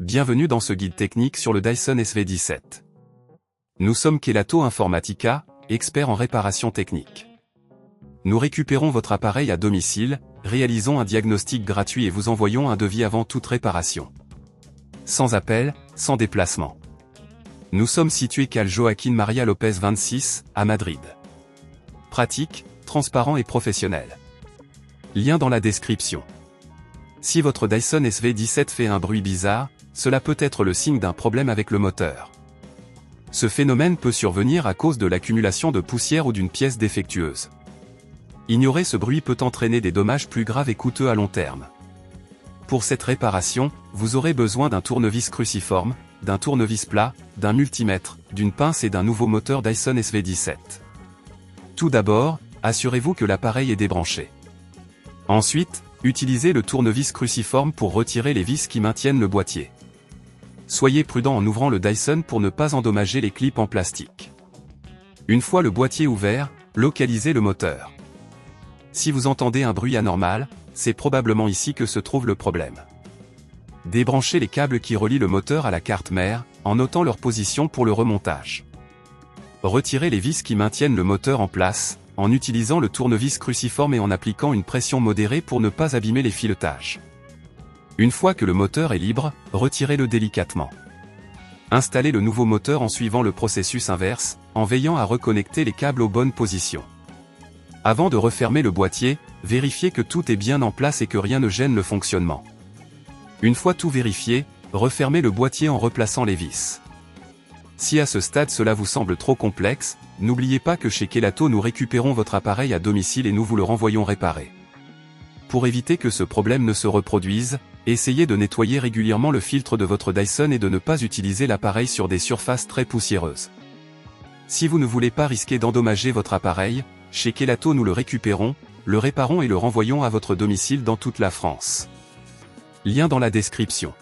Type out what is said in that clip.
Bienvenue dans ce guide technique sur le Dyson SV17. Nous sommes Kelatos Informática, experts en réparation technique. Nous récupérons votre appareil à domicile, réalisons un diagnostic gratuit et vous envoyons un devis avant toute réparation. Sans appel, sans déplacement. Nous sommes situés calle Joaquín María López 26, à Madrid. Pratique, transparent et professionnel. Lien dans la description. Si votre Dyson SV17 fait un bruit bizarre, cela peut être le signe d'un problème avec le moteur. Ce phénomène peut survenir à cause de l'accumulation de poussière ou d'une pièce défectueuse. Ignorer ce bruit peut entraîner des dommages plus graves et coûteux à long terme. Pour cette réparation, vous aurez besoin d'un tournevis cruciforme, d'un tournevis plat, d'un multimètre, d'une pince et d'un nouveau moteur Dyson SV17. Tout d'abord, assurez-vous que l'appareil est débranché. Ensuite, utilisez le tournevis cruciforme pour retirer les vis qui maintiennent le boîtier. Soyez prudent en ouvrant le Dyson pour ne pas endommager les clips en plastique. Une fois le boîtier ouvert, localisez le moteur. Si vous entendez un bruit anormal, c'est probablement ici que se trouve le problème. Débranchez les câbles qui relient le moteur à la carte mère, en notant leur position pour le remontage. Retirez les vis qui maintiennent le moteur en place, en utilisant le tournevis cruciforme et en appliquant une pression modérée pour ne pas abîmer les filetages. Une fois que le moteur est libre, retirez-le délicatement. Installez le nouveau moteur en suivant le processus inverse, en veillant à reconnecter les câbles aux bonnes positions. Avant de refermer le boîtier, vérifiez que tout est bien en place et que rien ne gêne le fonctionnement. Une fois tout vérifié, refermez le boîtier en replaçant les vis. Si à ce stade cela vous semble trop complexe, n'oubliez pas que chez Kelatos nous récupérons votre appareil à domicile et nous vous le renvoyons réparé. Pour éviter que ce problème ne se reproduise, essayez de nettoyer régulièrement le filtre de votre Dyson et de ne pas utiliser l'appareil sur des surfaces très poussiéreuses. Si vous ne voulez pas risquer d'endommager votre appareil, chez Kelatos nous le récupérons, le réparons et le renvoyons à votre domicile dans toute la France. Lien dans la description.